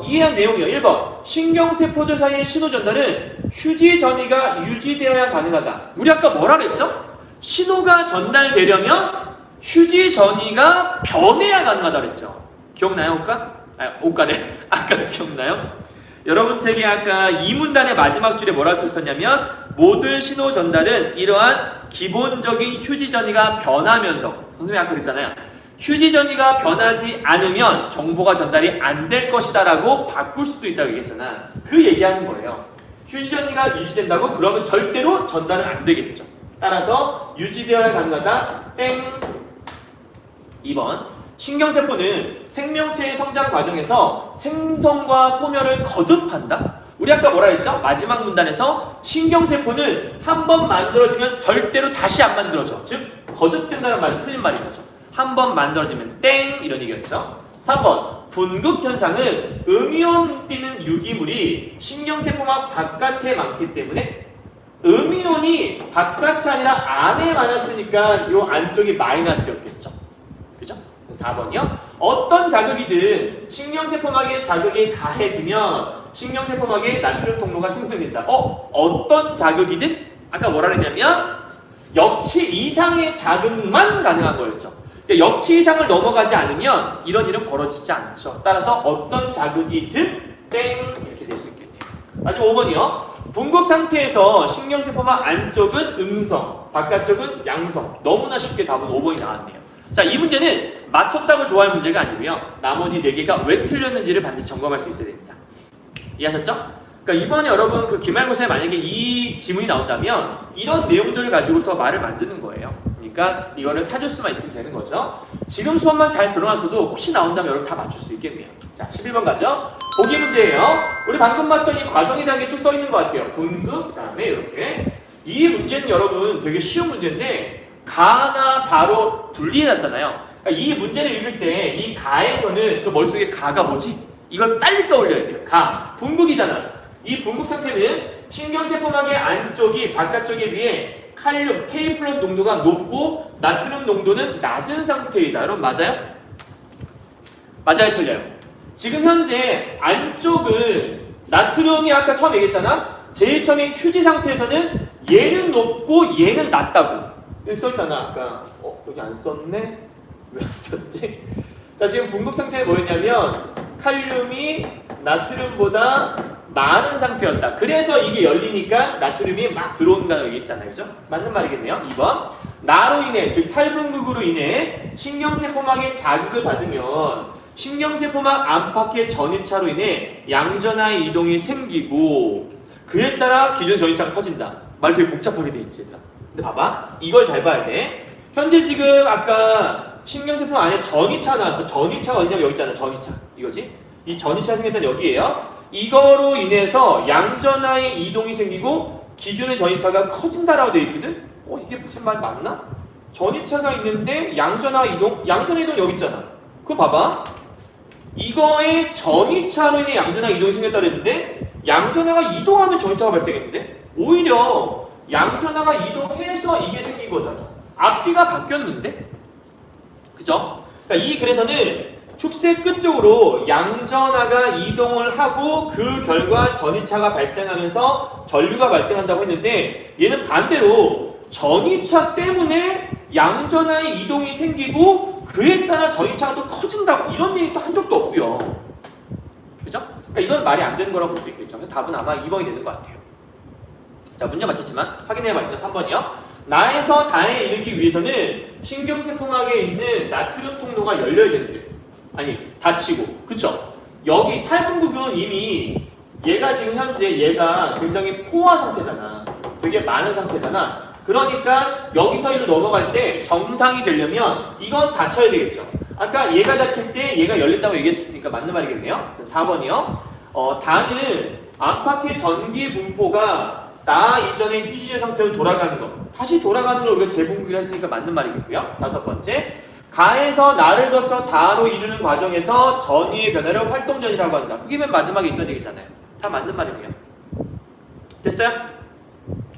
이해한 내용이요. 1번. 신경세포들 사이의 신호 전달은 휴지 전이가 유지되어야 가능하다. 우리 아까 뭐라 그랬죠? 신호가 전달되려면 휴지 전이가 변해야 가능하다 그랬죠. 기억나요, 옷가? 옷가네. 아까 기억나요? 여러분 책에 아까 이 문단의 마지막 줄에 뭐라 썼었냐면 모든 신호 전달은 이러한 기본적인 휴지 전이가 변하면서 선생님이 아까 그랬잖아요. 휴지 전이가 변하지 않으면 정보가 전달이 안 될 것이다 라고 바꿀 수도 있다고 얘기했잖아. 그 얘기하는 거예요. 휴지 전이가 유지된다고 그러면 절대로 전달은 안 되겠죠. 따라서 유지되어야 가능하다. 땡. 2번. 신경세포는 생명체의 성장 과정에서 생성과 소멸을 거듭한다. 우리 아까 뭐라 했죠? 마지막 문단에서 신경세포는 한 번 만들어지면 절대로 다시 안 만들어져. 즉 거듭된다는 말은 틀린 말인 거죠. 한 번 만들어지면 땡 이런 얘기였죠. 3번. 분극현상은 음이온 띠는 유기물이 신경세포막 바깥에 많기 때문에 음이온이 바깥이 아니라 안에 많았으니까 요 안쪽이 마이너스였겠죠. 그죠? 4번이요. 어떤 자극이든 신경세포막의 자극이 가해지면 신경세포막의 나트륨 통로가 생성된다. 어떤 자극이든 아까 뭐라 그랬냐면 역치 이상의 자극만 가능한 거였죠. 그러니까 역치 이상을 넘어가지 않으면 이런 일은 벌어지지 않죠. 따라서 어떤 자극이든 땡 이렇게 될 수 있겠네요. 마지막 5번이요. 분극 상태에서 신경세포막 안쪽은 음성, 바깥쪽은 양성. 너무나 쉽게 답은 5번이 나왔네요. 자, 이 문제는 맞췄다고 좋아할 문제가 아니고요. 나머지 4개가 왜 틀렸는지를 반드시 점검할 수 있어야 됩니다. 이해하셨죠? 그러니까 이번에 여러분 그 기말고사에 만약에 이 지문이 나온다면 이런 내용들을 가지고서 말을 만드는 거예요. 그러니까 이거를 찾을 수만 있으면 되는 거죠. 지금 수업만 잘 들어놨어도 혹시 나온다면 여러분 다 맞출 수 있겠네요. 자, 11번 가죠. 보기 문제예요. 우리 방금 봤던 이 과정에 대한 게 쭉 써 있는 것 같아요. 분극, 그 다음에 이렇게. 이 문제는 여러분 되게 쉬운 문제인데 가나 다로 분리해놨잖아요. 그러니까 이 문제를 읽을 때 이 가에서는 그 머릿속에 가가 뭐지? 이걸 빨리 떠올려야 돼요. 가. 분극이잖아. 이 분극 상태는 신경세포막의 안쪽이 바깥쪽에 비해 칼륨, K 플러스 농도가 높고 나트륨 농도는 낮은 상태이다. 여러분 맞아요? 맞아요? 틀려요? 지금 현재 안쪽은 나트륨이 아까 처음 얘기했잖아? 제일 처음에 휴지 상태에서는 얘는 높고 얘는 낮다고. 여기 써있잖아 아까. 여기 안 썼네? 왜 안 썼지? 자, 지금 분극 상태는 뭐였냐면 칼륨이 나트륨보다 많은 상태였다. 그래서 이게 열리니까 나트륨이 막 들어온다고 얘기했잖아요. 그죠? 맞는 말이겠네요. 2번. 나로 인해, 즉 탈분극으로 인해 신경세포막의 자극을 받으면 신경세포막 안팎의 전이차로 인해 양전하의 이동이 생기고 그에 따라 기존 전이차가 커진다. 말 되게 복잡하게 돼 있지. 근데 봐봐. 이걸 잘 봐야 돼. 현재 지금 아까 신경세포 안에 전이차 나왔어. 전이차가 어디냐면 여기 있잖아. 전이차. 이거지? 이 전이차 생겼던 여기에요. 이거로 인해서 양전하의 이동이 생기고 기존의 전이차가 커진다라고 되어 있거든? 이게 무슨 말 맞나? 전이차가 있는데 양전하 이동? 양전하 이동 여기 있잖아. 그거 봐봐. 이거의 전이차로 인해 양전하 이동이 생겼다고 했는데 양전하가 이동하면 전이차가 발생했는데 오히려 양전하가 이동해서 이게 생긴 거잖아. 앞뒤가 바뀌었는데? 그죠? 그러니까 이 글에서는 축색 끝쪽으로 양전하가 이동을 하고 그 결과 전이차가 발생하면서 전류가 발생한다고 했는데 얘는 반대로 전이차 때문에 양전하의 이동이 생기고 그에 따라 전이차가 또 커진다고 이런 얘기 또 한 적도 없고요. 그죠? 그러니까 이건 말이 안 되는 거라고 볼 수 있겠죠. 답은 아마 2번이 되는 것 같아요. 자, 문제 맞췄지만 확인해봐야죠. 3번이요. 나에서 다에 이르기 위해서는 신경세포막에 있는 나트륨 통로가 열려야 되는데 아니 닫히고 그쵸? 여기 탈분극은 이미 얘가 지금 현재 얘가 굉장히 포화 상태잖아. 되게 많은 상태잖아. 그러니까 여기서 이로 넘어갈 때 정상이 되려면 이건 닫혀야 되겠죠. 아까 얘가 닫힐 때 얘가 열린다고 얘기했으니까 맞는 말이겠네요. 4번이요. 다는 안팎의 전기 분포가 나 이전의 휴지의 상태로 돌아가는 것. 다시 돌아가는 걸 우리가 재분기를 했으니까 맞는 말이겠고요. 5번째. 가에서 나를 거쳐 다로 이르는 과정에서 전위의 변화를 활동전이라고 한다. 그게 맨 마지막에 있던 얘기잖아요. 다 맞는 말이고요. 됐어요?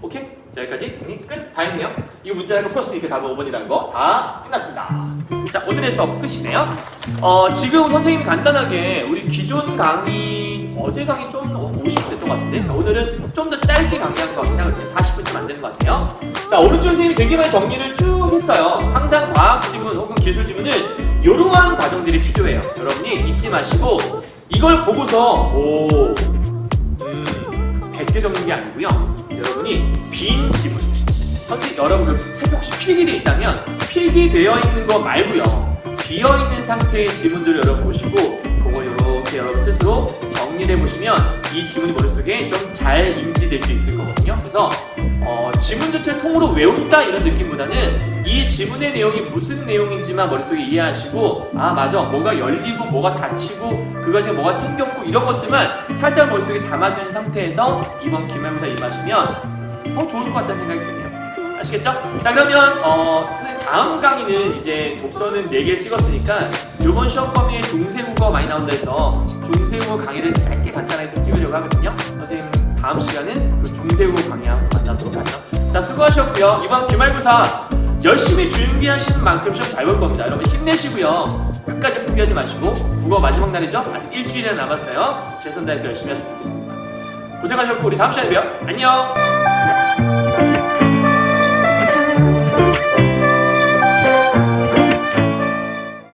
오케이? 자, 여기까지 정리 끝. 다 했네요. 이 문제라는 거 풀었으니까 답은 5번이라는 거 다 끝났습니다. 자, 오늘의 수업 끝이네요. 지금 선생님이 간단하게 우리 기존 강의, 어제 강의 좀 50분 됐던 것 같은데, 자, 오늘은 좀 더 짧게 강의한 것 같긴 하거든요. 40분쯤 안 되는 것 같아요. 자, 오른쪽 선생님이 되게 많이 정리를 쭉 했어요. 항상 과학 지문 혹은 기술 지문은 이러한 과정들이 필요해요. 여러분이 잊지 마시고 이걸 보고서 100개 적는 게 아니고요. 여러분이 빈 지문, 선생님 여러분 그 책에 혹시 필기되어 있다면 필기되어 있는 거 말고요. 비어있는 상태의 지문들을 여러분 보시고 그걸 이렇게 여러분 스스로 정리를 해보시면 이 지문이 머릿속에 좀 잘 인지될 수 있을 거거든요. 그래서 지문 전체를 통으로 외운다 이런 느낌보다는 이 지문의 내용이 무슨 내용인지만 머릿속에 이해하시고 아 맞아 뭐가 열리고 뭐가 닫히고 그것에 뭐가 생겼고 이런 것들만 살짝 머릿속에 담아둔 상태에서 이번 기말고사 임하시면 더 좋을 것 같다는 생각이 드네요. 아시겠죠? 자 그러면 다음 강의는 이제 독서는 4개 찍었으니까 이번 시험 범위에 중세국어 많이 나온다 해서 중세국어 강의를 짧게 간단하게 좀 찍으려고 하거든요. 선생님 다음 시간은 그 중세국어 강의 한번 만나보도록 하죠. 자 수고하셨고요. 이번 기말고사 열심히 준비하시는 만큼 시험 잘 볼 겁니다. 여러분 힘내시고요. 끝까지 포기하지 마시고 국어 마지막 날이죠? 아직 일주일이나 남았어요. 최선 다해서 열심히 하시면 좋겠습니다. 고생하셨고 우리 다음 시간에 봬요. 안녕.